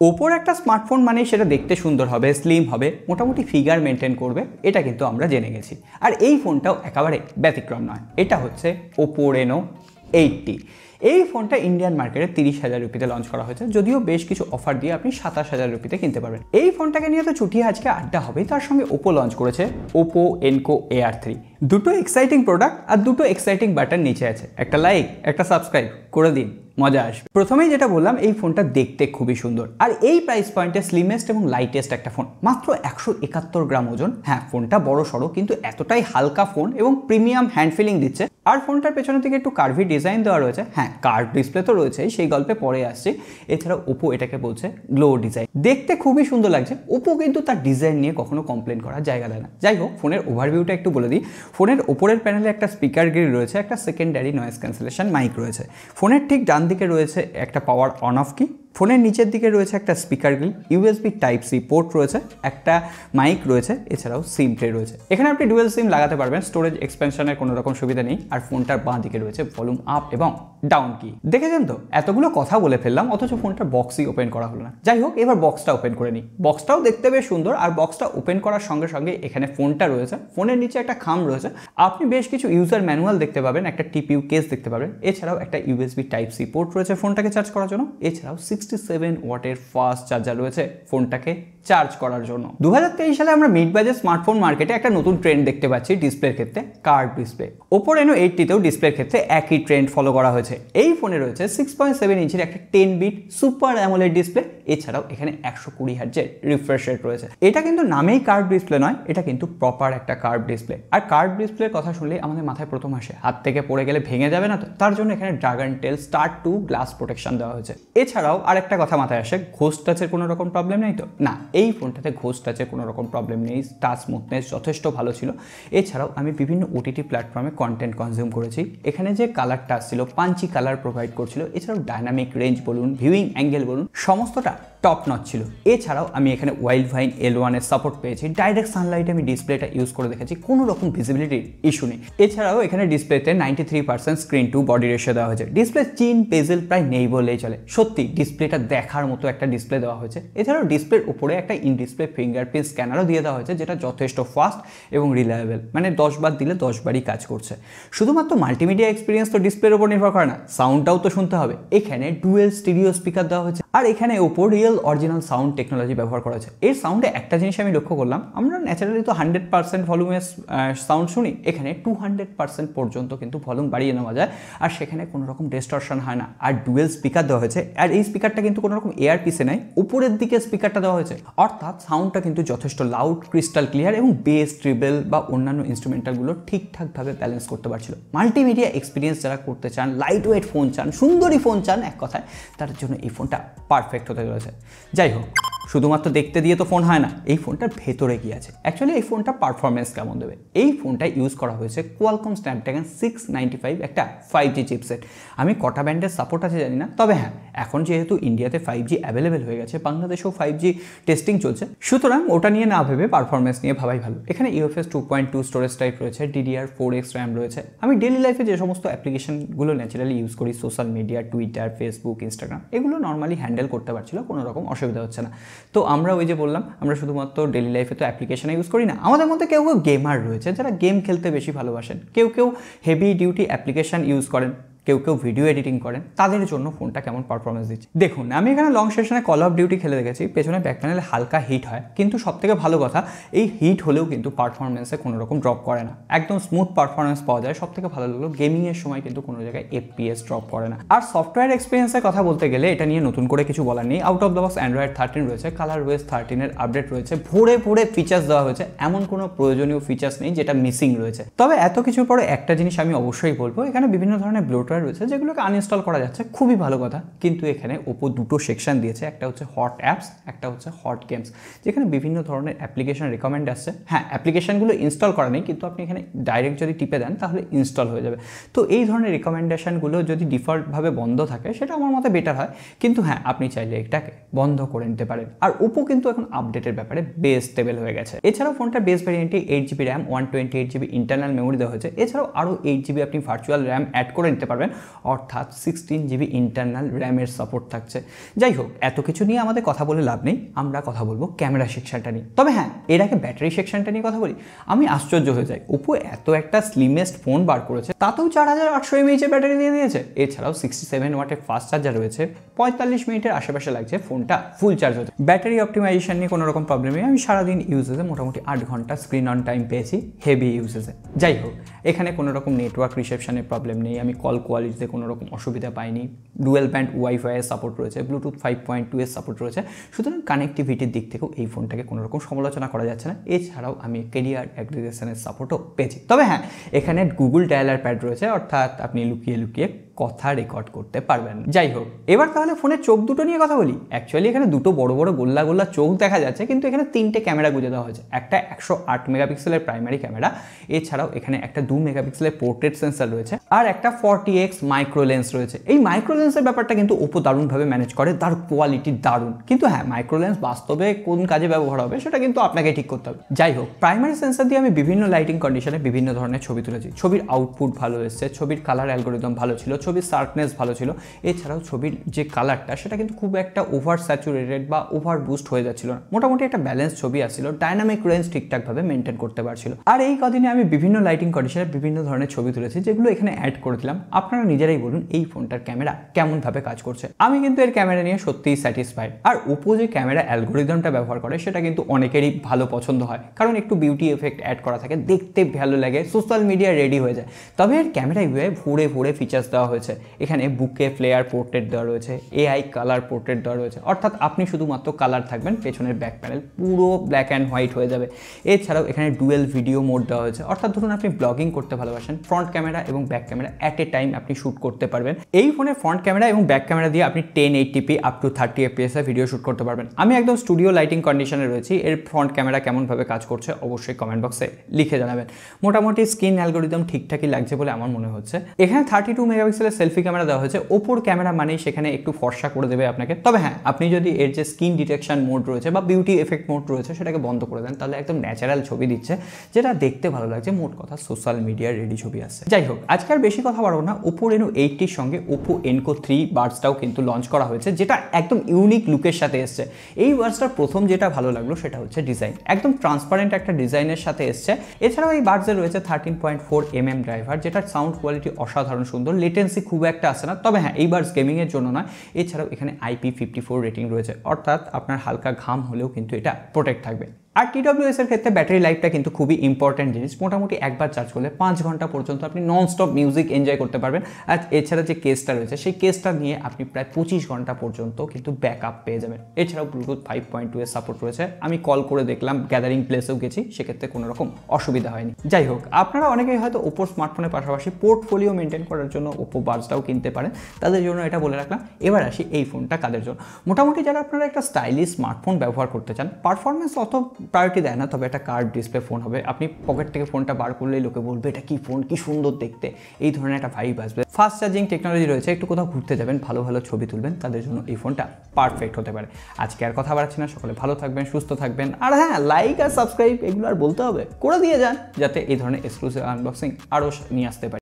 ওপোর একটা স্মার্টফোন মানে সেটা দেখতে সুন্দর হবে, স্লিম হবে, মোটামুটি ফিগার মেনটেন করবে, এটা কিন্তু আমরা জেনে গেছি। আর এই ফোনটাও একেবারে ব্যতিক্রম নয়। এটা হচ্ছে OPPO Reno8। এই ফোনটা ইন্ডিয়ান মার্কেটে 30,000 রুপিতে লঞ্চ করা হয়েছে, যদিও বেশ কিছু অফার দিয়ে আপনি 27,000 রুপিতে কিনতে পারবেন। এই ফোনটাকে নিয়ে তো ছুটি আজকে আড্ডা হবেই, তার সঙ্গে ওপো লঞ্চ করেছে OPPO Enco Air3। দুটো এক্সাইটিং প্রোডাক্ট আর দুটো এক্সাইটিং বাটন নিচে আছে, একটা লাইক একটা সাবস্ক্রাইব করে দিন, মজা আসবে। প্রথমেই যেটা বললাম, এই ফোনটা দেখতে খুবই সুন্দর, আর এই প্রাইস পয়েন্টে স্লিমেস্ট এবং লাইটেস্ট একটা ফোন, মাত্র 171 গ্রাম ওজন। হ্যাঁ, ফোনটা বড় সড়ো, কিন্তু এতটাই হালকা ফোন এবং প্রিমিয়াম হ্যান্ড ফিলিং দিচ্ছে। আর ফোনটার পেছনের দিকে একটু কার্ভি ডিজাইন দেওয়া রয়েছে। হ্যাঁ, কার্ভ ডিসপ্লে তো রয়েছে, সেই গল্পে পরে আসছে। এছাড়াও ওপো এটাকে বলছে গ্লো ডিজাইন, দেখতে খুবই সুন্দর লাগছে। ওপো কিন্তু তার ডিজাইন নিয়ে কখনো কমপ্লেন করার জায়গা দেয় না। যাই হোক, ফোনের ওভারভিউটা একটু বলে দিই। ফোনের ওপরের প্যানেলে একটা স্পিকার গ্রিল রয়েছে, একটা সেকেন্ডারি নয়েজ ক্যান্সেলেশন মাইক রয়েছে। ফোনের ঠিক ডান দিকে রয়েছে একটা পাওয়ার অন অফ কি। ফোনের নিচের দিকে রয়েছে একটা speaker grill, USB Type-C port রয়েছে, একটা মাইক রয়েছে, এছাড়াও সিম ট্রে রয়েছে। এখানে আপনি ডুয়েল সিম লাগাতে পারবেন, স্টোরেজ এক্সপেনশনের কোনো রকম সুবিধা নেই। আর ফোনটার বাঁ দিকে রয়েছে ভলিউম আপ এবং ডাউন কি। দেখেছেন তো, এতগুলো কথা বলে ফেললাম, অথচ ফোনটার বক্সই ওপেন করা হলো না। যাই হোক, এবার বক্সটা ওপেন করে নিই। বক্সটাও দেখতে বেশ সুন্দর, আর বক্সটা ওপেন করার সঙ্গে সঙ্গে এখানে ফোনটা রয়েছে, ফোনের নিচে একটা খাম রয়েছে। আপনি বেশ কিছু ইউজার ম্যানুয়াল দেখতে পাবেন, একটা TPU কেস দেখতে পাবেন, এছাড়াও একটা USB Type-C পোর্ট রয়েছে ফোনটাকে চার্জ করার জন্য, এছাড়াও 67 ওয়াটের ফাস্ট চার্জার রয়েছে ফোনটাকে চার্জ করার জন্য। 2023 সালে আমরা মিড বাজেট স্মার্টফোন মার্কেটে একটা নতুন ট্রেন্ড দেখতে পাচ্ছি ডিসপ্লের ক্ষেত্রে, কার্ভ ডিসপ্লে। OPPO Reno8তেও ডিসপ্লের ক্ষেত্রে একই ট্রেন্ড ফলো করা হয়েছে। এই ফোনে রয়েছে 6.7 ইঞ্চির একটা 10-বিট সুপার অ্যামোলেড ডিসপ্লে, এছাড়াও এখানে 120 হার্টজের রিফ্রেশ রেট রয়েছে। এটা কিন্তু নামেই কার্ভ ডিসপ্লে নয়, এটা কিন্তু প্রপার একটা কার্ভ ডিসপ্লে। আর কার্ভ ডিসপ্লের কথা শুনলে আমাদের মাথায় প্রথম আসে হাত থেকে পড়ে গেলে ভেঙে যাবে না তো, তার জন্য এখানে ড্রাগন টেল স্টার্ট টু গ্লাস প্রোটেকশন দেওয়া হয়েছে। এছাড়াও আরেকটা কথা মাথায় আসে, ঘোস্ট টাচের কোনো রকম প্রবলেম নেই তো? না, এই ফোনটাতে ঘোস্ট টাচের কোনো রকম প্রবলেম নেই। টাচ স্মুথনেস যথেষ্ট ভালো ছিল। এছাড়াও আমি বিভিন্ন OTT প্ল্যাটফর্মে কন্টেন্ট কনজিউম করেছি। এখানে যে কালারটা ছিল, পাঞ্চি কালার প্রোভাইড করছিল, এছাড়াও ডাইনামিক রেঞ্জ বলুন, ভিউইং অ্যাঙ্গেল বলুন, সমস্তটা টপ নচ ছিল। এছাড়াও আমি এখানে ওয়াইল্ড ভাইন L1 এর সাপোর্ট পেয়েছি। ডাইরেক্ট সানলাইটে আমি ডিসপ্লেটা ইউজ করে দেখেছি, কোনো রকম ভিজিবিলিটির ইস্যু নেই। এছাড়াও এখানে ডিসপ্লেতে 93% স্ক্রিন টু বডি রেশিও দেওয়া হয়েছে। ডিসপ্লে চিন পেজেল প্রায় নেই বললেই চলে। সত্যি ডিসপ্লেটা দেখার মতো একটা ডিসপ্লে দেওয়া হয়েছে। এছাড়াও ডিসপ্লের উপরে একটা ইন ডিসপ্লে ফিঙ্গারপ্রিন্ট স্ক্যানারও দিয়ে দেওয়া হয়েছে, যেটা যথেষ্ট ফাস্ট এবং রিলায়েবল, মানে 10 বার দিলে 10 বারই কাজ করছে। শুধুমাত্র মাল্টিমিডিয়া এক্সপিরিয়েন্স তো ডিসপ্লের উপর নির্ভর করে না, সাউন্ডটাও তো শুনতে হবে। এখানে ডুয়েল স্টিরিও স্পিকার দেওয়া হয়েছে, আর এখানে OPPO real original sound technology ব্যবহার করা হয়েছে। এর সাউন্ডে একটা জিনিস আমি লক্ষ্য করলাম, আমরা ন্যাচারালি তো 100% ভলিউমের সাউন্ড শুনি, এখানে 200% পর্যন্ত কিন্তু ভলিউম বাড়িয়ে নেওয়া যায়, আর সেখানে কোনো রকম ডিস্টরশন হয় না। আর ডুয়েল স্পিকার দেওয়া হয়েছে, আর এই স্পিকারটা কিন্তু কোনো রকম এয়ারপিসে নাই, উপরের দিকে স্পিকারটা দেওয়া হয়েছে, অর্থাৎ সাউন্ডটা কিন্তু যথেষ্ট লাউড, ক্রিস্টাল ক্লিয়ার এবং বেস, ট্রিবল বা অন্যান্য ইনস্ট্রুমেন্টালগুলো ঠিকঠাকভাবে ব্যালেন্স করতে পারছিল। মাল্টিমিডিয়া এক্সপিরিয়েন্স যারা করতে চান, লাইট ওয়েট ফোন চান, সুন্দরী ফোন চান, এক কথায় তার জন্য এই ফোনটা পারফেক্ট হতে চলেছে। যাই হোক, শুধুমাত্র দেখতে দিয়ে তো ফোন হয় না, এই ফোনটার ভেতরে কি আছে, অ্যাকচুয়ালি এই ফোনটা পারফরমেন্স কেমন দেবে। এই ফোনটা ইউজ করা হয়েছে কোয়ালকম স্ন্যাপড্রাগন 695 একটা 5G চিপসেট। আমি কটা ব্যান্ডের সাপোর্ট আছে জানি না, তবে হ্যাঁ, এখন যেহেতু ইন্ডিয়াতে 5G অ্যাভেলেবেল হয়ে গেছে, বাংলাদেশেও 5G টেস্টিং চলছে, সুতরাং ওটা নিয়ে না ভেবে পারফরমেন্স নিয়ে ভাবাই ভালো। এখানে UFS 2.2 স্টোরেজ টাইপ রয়েছে, DDR4X র্যাম রয়েছে। আমি ডেলি লাইফে যে সমস্ত অ্যাপ্লিকেশনগুলো ন্যাচারালি ইউজ করি, social media, Twitter, Facebook, Instagram, এগুলো নর্মালি হ্যান্ডেল করতে পারছিল, কোনো রকম অসুবিধা হচ্ছে না। তো আমরা ওই যে বললাম, আমরা শুধুমাত্র ডেলি লাইফে তো অ্যাপ্লিকেশন ইউজ করি না, আমাদের মধ্যে কেউ কেউ গেমার রয়েছে যারা গেম খেলতে বেশি ভালোবাসেন, কেউ কেউ হেভি ডিউটি অ্যাপ্লিকেশন ইউজ করেন, কেউ কেউ ভিডিও এডিটিং করেন, তাদের জন্য ফোনটা কেমন পারফরমেন্স দিচ্ছে দেখুন। আমি এখানে লং সেশনে কল অফ ডিউটি খেলে দেখেছি, পেছনে ব্যাক প্যানেলে হালকা হিট হয়, কিন্তু সবথেকে ভালো কথা, এই হিট হলেও কিন্তু পারফরমেন্সে কোনো রকম ড্রপ করে না, একদম স্মুথ পারফরমেন্স পাওয়া যায়। সবথেকে ভালো লাগলো, গেমিংয়ের সময় কিন্তু কোনো জায়গায় FPS ড্রপ করে না। আর সফটওয়্যার এক্সপিরিয়েন্সের কথা বলতে গেলে, এটা নিয়ে নতুন করে কিছু বলার নেই। Out of the box Android 13 রয়েছে, ColorOS 13 এর আপডেট রয়েছে, ভরে ভরে ফিচার্স দেওয়া হয়েছে, এমন কোনো প্রয়োজনীয় ফিচার্স নেই যেটা মিসিং রয়েছে। তবে এত কিছুর পরে একটা জিনিস আমি অবশ্যই বলবো, এখানে বিভিন্ন ধরনের ব্লোটওয়্যার রয়েছে যেগুলোকে আনইনস্টল করা যাচ্ছে, খুবই ভালো কথা। কিন্তু এখানে OPPO দুটো সেকশন দিয়েছে, একটা হচ্ছে হট অ্যাপস, একটা হচ্ছে হট গেমস, যেখানে বিভিন্ন ধরনের অ্যাপ্লিকেশন রিকমেন্ড আসছে। হ্যাঁ, অ্যাপ্লিকেশনগুলো ইনস্টল করা নেই, কিন্তু আপনি এখানে ডাইরেক্ট যদি টিপে দেন তাহলে ইনস্টল হয়ে যাবে। তো এই ধরনের রিকমেন্ডেশনগুলো যদি ডিফল্টভাবে বন্ধ থাকে, সেটা আমার মতে বেটার হয়। কিন্তু হ্যাঁ, আপনি চাইলে এটাকে বন্ধ করে নিতে পারেন। আর OPPO কিন্তু এখন আপডেটের ব্যাপারে বেস স্টেবল হয়ে গেছে। এছাড়াও ফোনটার বেস ভ্যারিয়েন্টে 8GB RAM, 128GB internal memory দেওয়া হয়েছে। এছাড়াও আরও 8GB আপনি ভার্চুয়াল র্যাম অ্যাড করে নিতে পারবেন, পারবেন, অর্থাৎ 16GB ইন্টারনাল র্যামের সাপোর্ট থাকছে। যাই হোক, এত কিছু নিয়ে আমাদের কথা বলে লাভ নেই, আমরা কথা বলবো ক্যামেরা সেকশনটা নিয়ে। তবে হ্যাঁ, এর আগে ব্যাটারি সেকশনটা নিয়ে কথা বলি। আমি আশ্চর্য হয়ে যাই, ওপো এত একটা স্লিমেস্ট ফোন বার করেছে, তাতেও 4800 mAh ব্যাটারি দিয়ে দিয়েছে। এছাড়াও 67 ওয়াটের ফাস্ট চার্জার রয়েছে, 45 মিনিটের আশেপাশে লাগছে ফোনটা ফুল চার্জ হতে। ব্যাটারি অপটিমাইজেশন নিয়ে কোনো রকম প্রবলেম নেই, আমি সারাদিন ইউজেসে মোটামুটি 8 ঘন্টা স্ক্রিন অন টাইম পেয়েছি হেভি ইউজেসে। যাই হোক, এখানে কোনো রকম নেটওয়ার্ক রিসেপশনের প্রবলেম নেই, আমি কল কোয়ালিটিতে কোনো রকম অসুবিধা পাইনি। ডুয়েল ব্যান্ড ওয়াইফাই এর সাপোর্ট রয়েছে, ব্লুটুথ 5.2 এর সাপোর্ট রয়েছে। সুতরাং কানেক্টিভিটির দিক থেকেও এই ফোনটাকে কোনো রকম সমালোচনা করা যাচ্ছে না। এছাড়াও আমি কেরিয়ার অ্যাগ্রিগেশনের সাপোর্টও পেয়েছি। তবে হ্যাঁ, এখানে গুগল ডায়ালার প্যাড রয়েছে, অর্থাৎ আপনি লুকিয়ে লুকিয়ে কথা রেকর্ড করতে পারবেন। যাই হোক, এবার তাহলে ফোনের চোখ দুটো নিয়ে কথা বলি। অ্যাকচুয়ালি এখানে দুটো বড় বড় গোল্লা গোল্লা চোখ দেখা যাচ্ছে, কিন্তু এখানে 3টে ক্যামেরা গুঁজে দেওয়া হয়েছে। একটা 108 মেগাপিক্সেলের প্রাইমারি ক্যামেরা, এছাড়াও এখানে একটা 2 মেগাপিক্সেলের পোর্ট্রেট সেন্সর রয়েছে, আর একটা 40x মাইক্রো লেন্স রয়েছে। এই মাইক্রো লেন্সের ব্যাপারটা কিন্তু ওপো দারুণভাবে ম্যানেজ করে, তার কোয়ালিটি দারুণ। কিন্তু হ্যাঁ, মাইক্রো লেন্স বাস্তবে কোন কাজে ব্যবহার হবে সেটা কিন্তু আপনাকে ঠিক করতে হবে। যাই হোক, প্রাইমারি সেন্সর দিয়ে আমি বিভিন্ন লাইটিং কন্ডিশনে বিভিন্ন ধরনের ছবি তুলেছি। ছবির আউটপুট ভালো এসেছে, ছবির কালার অ্যালগোরিদম ভালো ছিল, ছবির শার্পনেস ভালো ছিল। এছাড়াও ছবির যে কালারটা সেটা কিন্তু খুব একটা ওভার স্যাচুরেটেড বা ওভার বুস্ট হয়ে যাচ্ছিল না, মোটামুটি একটা ব্যালেন্স ছবি আসছিল, ডাইনামিক রেঞ্জ ঠিকঠাকভাবে মেনটেন করতে পারছিল। আর এই কদিনে আমি বিভিন্ন লাইটিং কন্ডিশনে বিভিন্ন ধরনের ছবি তুলেছি, যেগুলো এখানে অ্যাড করে দিলাম। আপনারা নিজেরাই বলুন এই ফোনটার ক্যামেরা কেমনভাবে কাজ করছে। আমি কিন্তু এর ক্যামেরা নিয়ে সত্যিই স্যাটিসফাইড। আর ওপো যে ক্যামেরা অ্যালগোরিদমটা ব্যবহার করে সেটা কিন্তু অনেকেরই ভালো পছন্দ হয়, কারণ একটু বিউটি এফেক্ট অ্যাড করা থাকে, দেখতে ভালো লাগে, সোশ্যাল মিডিয়া রেডি হয়ে যায়। তবে এর ক্যামেরা ভরে ভরে ফিচার্স দেওয়া হয়েছে। এখানে বুকে ফ্লেয়ার পোর্ট্রেট দেওয়া রয়েছে, এআই কালার পোর্ট্রেট দেওয়া রয়েছে, অর্থাৎ আপনি শুধুমাত্র কালার থাকবেন, পেছনের ব্যাক প্যানেল পুরো ব্ল্যাক অ্যান্ড হোয়াইট হয়ে যাবে। এছাড়াও এখানে ডুয়েল ভিডিও মোড দেওয়া হয়েছে, অর্থাৎ ধরুন আপনি ব্লগিং করতে ভালোবাসেন, ফ্রন্ট ক্যামেরা এবং back camera at a time আপনি শ্যুট করতে পারবেন। এই ফোনের ফ্রন্ট ক্যামেরা এবং ব্যাক ক্যামেরা দিয়ে আপনি 1080p up to 30 fps A video shoot করতে পারবেন। আমি একদম স্টুডিও লাইটিং কন্ডিশনে রয়েছি। এর ফ্রন্ট ক্যামেরা কেমনভাবে কাজ করছে অবশ্যই কমেন্ট বক্সে লিখে জানাবেন। মোটামুটি স্ক্রিন অ্যালগোরিদম ঠিকঠাকই লাগছে বলে আমার মনে হচ্ছে। এখানে 32 মেগাপিক্সেলের সেলফি ক্যামেরা দেওয়া হয়েছে। ওপোর ক্যামেরা মানেই সেখানে একটু ফর্সা করে দেবে আপনাকে। তবে হ্যাঁ, আপনি যদি এর যে স্কিন ডিটেকশন মোড রয়েছে বা বিউটি এফেক্ট মোড রয়েছে সেটাকে বন্ধ করে দেন, তাহলে একদম ন্যাচারাল ছবি দিচ্ছে, যেটা দেখতে ভালো লাগছে। মোট কথা সোশ্যাল মিডিয়ার রেডি ছবি আসছে। যাই হোক, আজকে আর বেশি কথা বাড়বো না। ওপো Reno8 সঙ্গে ওপো Enco 3 বাডসটাও কিন্তু লঞ্চ করা হয়েছে, যেটা একদম ইউনিক লুকের সাথে এসছে। এই বাডসটার প্রথম যেটা ভালো লাগলো সেটা হচ্ছে ডিজাইন, একদম ট্রান্সপারেন্ট একটা ডিজাইনের সাথে এসছে। এছাড়াও এই বাডসে রয়েছে 13.4mm ড্রাইভার, যেটার সাউন্ড কোয়ালিটি অসাধারণ সুন্দর, লেটেন্সি খুব একটা আসে না। তবে হ্যাঁ, এই বাডস গেমিংয়ের জন্য নয়। এছাড়াও এখানে IP54 রেটিং রয়েছে, অর্থাৎ আপনার হালকা ঘাম হলেও কিন্তু এটা প্রোটেক্ট থাকবে। আর TWS এর ক্ষেত্রে ব্যাটারি লাইফটা কিন্তু খুবই ইম্পর্টেন্ট জিনিস। মোটামুটি একবার চার্জ করলে 5 ঘন্টা পর্যন্ত আপনি নন স্টপ মিউজিক এনজয় করতে পারবেন। আর এছাড়া যে কেসটা রয়েছে সেই কেসটা নিয়ে আপনি প্রায় 25 ঘন্টা পর্যন্ত কিন্তু ব্যাকআপ পেয়ে যাবেন। এছাড়াও ব্লুটুথ 5.2 এর সাপোর্ট রয়েছে। আমি কল করে দেখলাম, গ্যাদারিং প্লেসেও গেছি, সেক্ষেত্রে কোনো রকম অসুবিধা হয়নি। যাই হোক, আপনারা অনেকেই হয়তো ওপোর স্মার্টফোনের পাশাপাশি পোর্টফোলিও মেনটেন করার জন্য ওপো বাডসটাও কিনতে পারেন, তাদের জন্য এটা বলে রাখলাম। এবার আসি এই ফোনটা কাদের জন্য। মোটামুটি যারা আপনারা একটা স্টাইলিশ স্মার্টফোন ব্যবহার করতে চান, পারফরমেন্স অত প্রায়োরিটি দেয় না, তবে একটা কার্ভ ডিসপ্লে ফোন হবে, আপনি পকেট থেকে ফোনটা বার করলেই লোকে বলবে এটা কি ফোন, কি সুন্দর দেখতে, এই ধরনের একটা ভাইব আসবে। ফাস্ট চার্জিং টেকনোলজি রয়েছে, একটু কোথাও ঘুরতে যাবেন, ভালো ভালো ছবি তুলবেন, তাদের জন্য এই ফোনটা পারফেক্ট হতে পারে। আজকে আর কথা বাড়াচ্ছি না, সকলে ভালো থাকবেন, সুস্থ থাকবেন। আর হ্যাঁ, লাইক আর সাবস্ক্রাইব এগুলো আর বলতে হবে, করে দিয়ে যান, যাতে এই ধরনের এক্সক্লুসিভ আনবক্সিং আরও নিয়ে আসতে পারে।